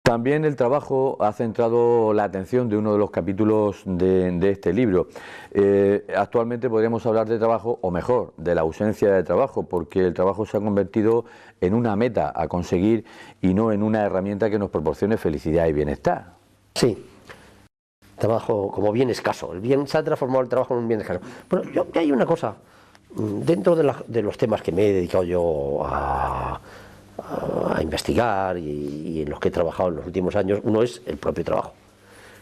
También el trabajo ha centrado la atención de uno de los capítulos de este libro. Actualmente podríamos hablar de trabajo, o mejor, de la ausencia de trabajo, porque el trabajo se ha convertido en una meta a conseguir y no en una herramienta que nos proporcione felicidad y bienestar. Sí, trabajo como bien escaso. Se ha transformado el trabajo en un bien escaso. Bueno, hay una cosa, dentro de los temas que me he dedicado yo a investigar y en los que he trabajado en los últimos años, uno es el propio trabajo.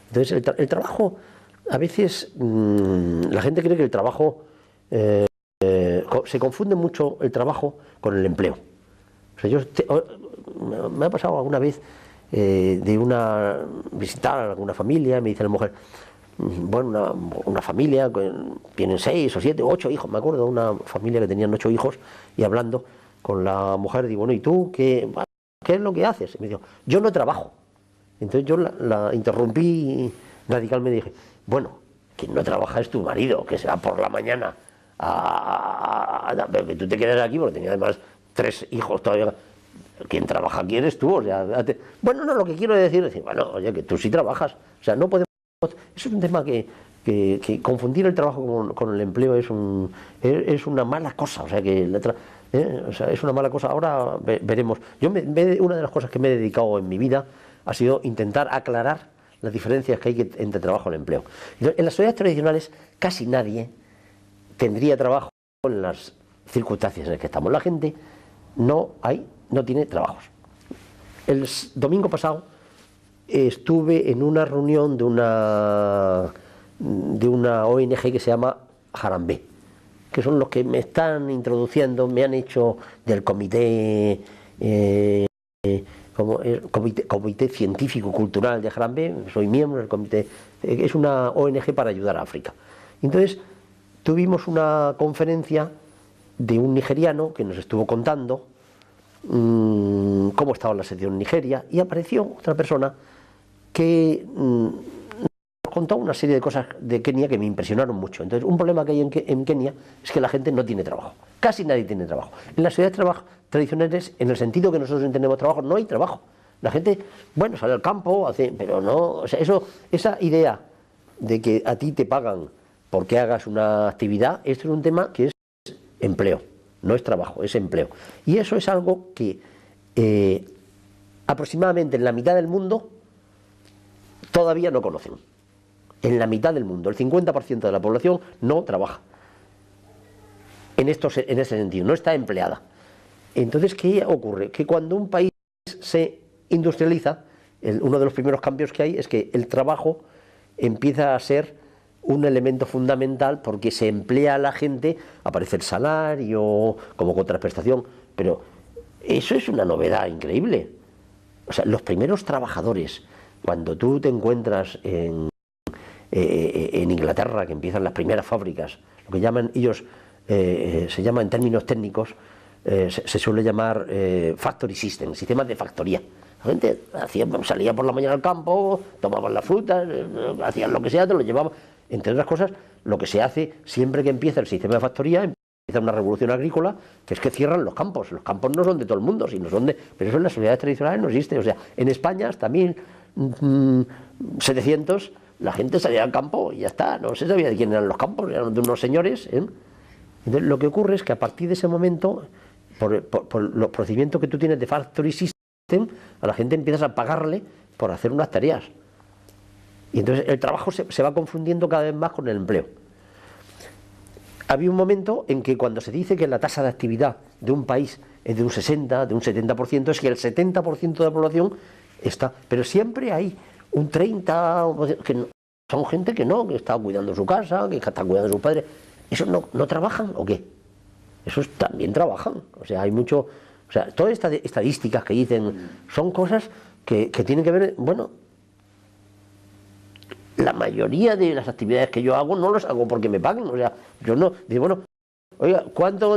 Entonces, el trabajo, a veces la gente cree que el trabajo, se confunde mucho el trabajo con el empleo. O sea, me ha pasado alguna vez de visitar a alguna familia, me dice la mujer, bueno, una familia, tienen 6 o 7 o 8 hijos, me acuerdo de una familia que tenían 8 hijos, y hablando con la mujer, digo, bueno, ¿y tú qué es lo que haces? Y me dijo, yo no trabajo. Entonces yo la interrumpí radicalmente y dije, bueno, quien no trabaja es tu marido, que se va por la mañana pero que tú te quedas aquí, porque tenía además 3 hijos todavía. Quien trabaja aquí eres tú, o sea, bueno, no, lo que quiero decir es, bueno, oye, que tú sí trabajas, o sea, no podemos, eso es un tema que confundir el trabajo con el empleo es una mala cosa, o sea, es una mala cosa. Ahora veremos. Una de las cosas que me he dedicado en mi vida ha sido intentar aclarar las diferencias que hay entre trabajo y empleo. Entonces, en las sociedades tradicionales casi nadie tendría trabajo en las circunstancias en las que estamos. La gente no tiene trabajos. El domingo pasado estuve en una reunión de una ONG que se llama Harambee, que son los que me están introduciendo, me han hecho del comité científico cultural de Harambee, soy miembro del comité, es una ONG para ayudar a África. Entonces tuvimos una conferencia de un nigeriano que nos estuvo contando cómo estaba la situación en Nigeria, y apareció otra persona que nos contó una serie de cosas de Kenia que me impresionaron mucho. Entonces, un problema que hay en Kenia es que la gente no tiene trabajo, casi nadie tiene trabajo. En las sociedades tradicionales, en el sentido que nosotros entendemos trabajo, no hay trabajo. La gente, bueno, sale al campo, pero no, o sea, esa idea de que a ti te pagan porque hagas una actividad, esto es un tema que es empleo. No es trabajo, es empleo. Y eso es algo que aproximadamente en la mitad del mundo todavía no conocen. En la mitad del mundo, el 50% de la población no trabaja. En ese sentido, no está empleada. Entonces, ¿qué ocurre? Que cuando un país se industrializa, uno de los primeros cambios que hay es que el trabajo empieza a ser un elemento fundamental, porque se emplea a la gente, aparece el salario como contraprestación, pero eso es una novedad increíble. O sea, los primeros trabajadores, cuando tú te encuentras en Inglaterra, que empiezan las primeras fábricas, lo que llaman ellos, se llama en términos técnicos, se suele llamar factory system, sistemas de factoría. La gente salía por la mañana al campo, tomaban las frutas, hacían lo que sea, te lo llevaban. Entre otras cosas, lo que se hace siempre que empieza el sistema de factoría, empieza una revolución agrícola, que es que cierran los campos. Los campos no son de todo el mundo, sino pero eso en las sociedades tradicionales no existe. O sea, en España hasta 1700 la gente salía al campo y ya está, no se sabía de quién eran los campos, eran de unos señores. Entonces, lo que ocurre es que a partir de ese momento, por los procedimientos que tú tienes de factory system, a la gente empiezas a pagarle por hacer unas tareas. Y entonces el trabajo se va confundiendo cada vez más con el empleo. Había un momento en que cuando se dice que la tasa de actividad de un país es de un 60, de un 70%, es que el 70% de la población está. Pero siempre hay un 30%, que son gente que está cuidando su casa, que está cuidando a sus padres. ¿Esos no trabajan o qué? Esos también trabajan. O sea, hay mucho. O sea, todas estas estadísticas que dicen son cosas que tienen que ver, bueno. La mayoría de las actividades que yo hago no las hago porque me paguen, o sea, yo no, digo, bueno, oiga, ¿cuánto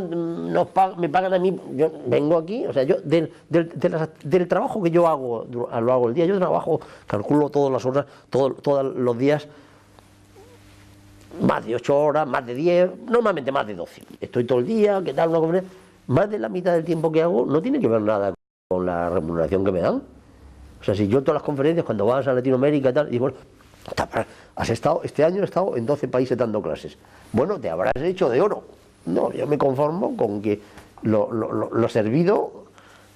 me pagan a mí? Yo vengo aquí, o sea, yo del trabajo que yo hago, lo hago el día, yo trabajo, calculo todas las horas, todos los días, más de 8 horas, más de 10, normalmente más de 12. Estoy todo el día, ¿qué tal? Más de la mitad del tiempo que hago no tiene que ver nada con la remuneración que me dan. O sea, si yo en todas las conferencias, cuando vas a Latinoamérica y tal, digo, bueno, este año he estado en 12 países dando clases. Bueno, te habrás hecho de oro. No, yo me conformo con que lo servido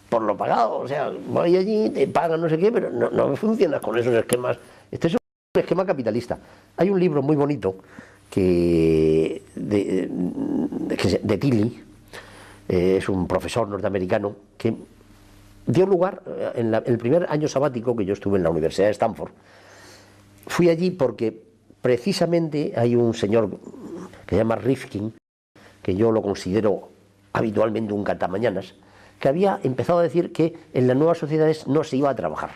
por lo pagado. O sea, voy allí, te pagan no sé qué, pero no me funcionas con esos esquemas. Este es un esquema capitalista. Hay un libro muy bonito de Tilly, es un profesor norteamericano que dio lugar en el primer año sabático que yo estuve en la Universidad de Stanford. Fui allí porque precisamente hay un señor que se llama Rifkin, que yo lo considero habitualmente un catamañanas, que había empezado a decir que en las nuevas sociedades no se iba a trabajar.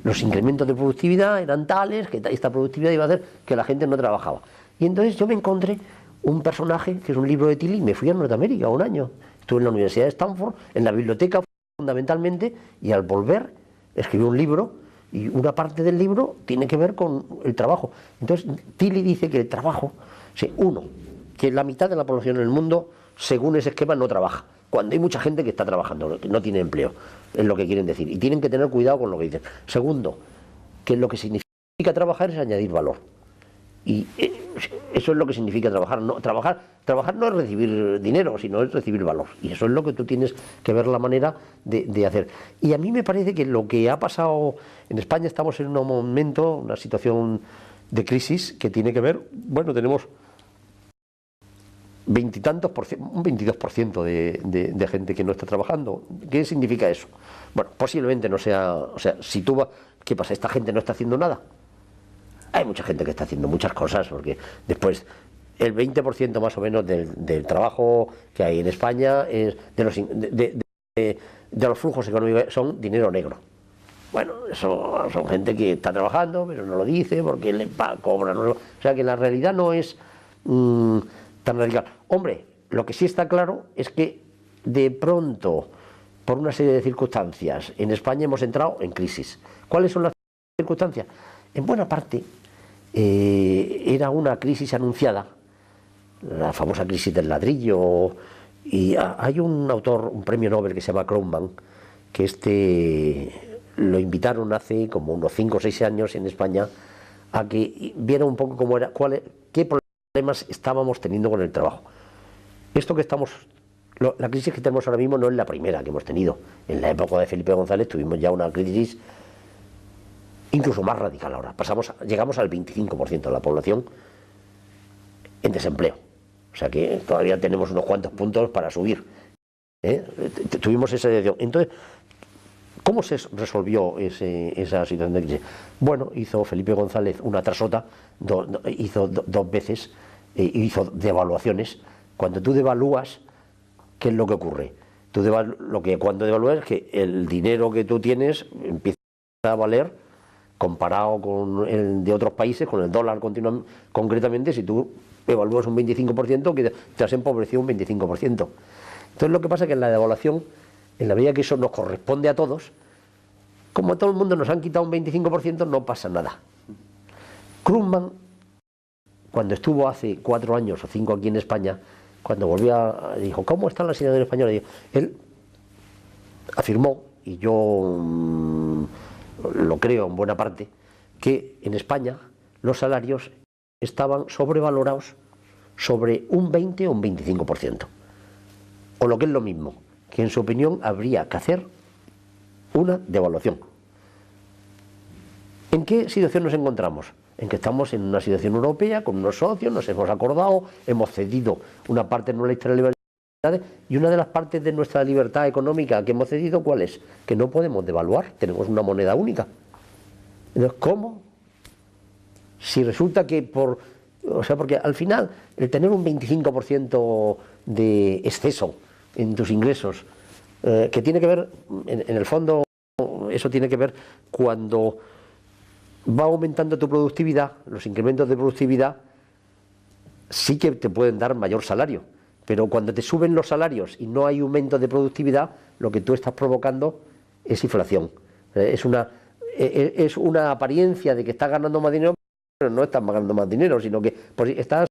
Los incrementos de productividad eran tales que esta productividad iba a hacer que la gente no trabajaba. Y entonces yo me encontré un personaje, que es un libro de Tilly, y me fui a Norteamérica un año. Estuve en la Universidad de Stanford, en la biblioteca fundamentalmente, y al volver escribí un libro, y una parte del libro tiene que ver con el trabajo. Entonces Tilly dice que el trabajo, que la mitad de la población en el mundo, según ese esquema, no trabaja. Cuando hay mucha gente que está trabajando, que no tiene empleo, es lo que quieren decir. Y tienen que tener cuidado con lo que dicen. Segundo, que lo que significa trabajar es añadir valor. Y eso es lo que significa trabajar. Trabajar no es recibir dinero, sino es recibir valor. Y eso es lo que tú tienes que ver la manera de hacer. Y a mí me parece que lo que ha pasado en España, estamos en un momento, una situación de crisis que tiene que ver, bueno, tenemos un 22% de gente que no está trabajando. ¿Qué significa eso? Bueno, posiblemente no sea, o sea, si tú vas, ¿qué pasa? ¿Esta gente no está haciendo nada? Hay mucha gente que está haciendo muchas cosas, porque después el 20% más o menos del trabajo que hay en España es de los flujos económicos son dinero negro. Bueno, eso son gente que está trabajando, pero no lo dice porque le cobran. O sea que la realidad no es tan radical. Hombre, lo que sí está claro es que de pronto, por una serie de circunstancias, en España hemos entrado en crisis. ¿Cuáles son las circunstancias? En buena parte era una crisis anunciada, la famosa crisis del ladrillo, y hay un autor, un premio Nobel que se llama Krugman, que lo invitaron hace como unos 5 o 6 años en España a que viera un poco cómo era, qué problemas estábamos teniendo con el trabajo. La crisis que tenemos ahora mismo no es la primera que hemos tenido. En la época de Felipe González tuvimos ya una crisis incluso más radical ahora. Llegamos al 25% de la población en desempleo. O sea que todavía tenemos unos cuantos puntos para subir. Tuvimos esa decisión. Entonces, ¿cómo se resolvió esa situación de crisis? Bueno, hizo Felipe González una tras otra, hizo dos veces, hizo devaluaciones. Cuando tú devalúas, ¿qué es lo que ocurre? Cuando devalúas es que el dinero que tú tienes empieza a valer comparado con el de otros países, con el dólar concretamente. Si tú evalúas un 25%, que te has empobrecido un 25%. Entonces lo que pasa es que en la devaluación, en la medida que eso nos corresponde a todos, como a todo el mundo nos han quitado un 25%, no pasa nada. Krugman, cuando estuvo hace 4 años o 5 aquí en España, cuando dijo, ¿cómo está la situación española? Él afirmó, y yo lo creo en buena parte, que en España los salarios estaban sobrevalorados sobre un 20 o un 25%. O lo que es lo mismo, que en su opinión habría que hacer una devaluación. ¿En qué situación nos encontramos? En que estamos en una situación europea con unos socios, nos hemos acordado, hemos cedido una parte de nuestra libertad, y una de las partes de nuestra libertad económica que hemos cedido, ¿cuál es? Que no podemos devaluar, tenemos una moneda única. Entonces, ¿cómo? Si resulta que porque al final el tener un 25% de exceso en tus ingresos, que tiene que ver, en el fondo, eso tiene que ver cuando va aumentando tu productividad, los incrementos de productividad sí que te pueden dar mayor salario. Pero cuando te suben los salarios y no hay aumento de productividad, lo que tú estás provocando es inflación. Es una apariencia de que estás ganando más dinero, pero no estás ganando más dinero, sino que estás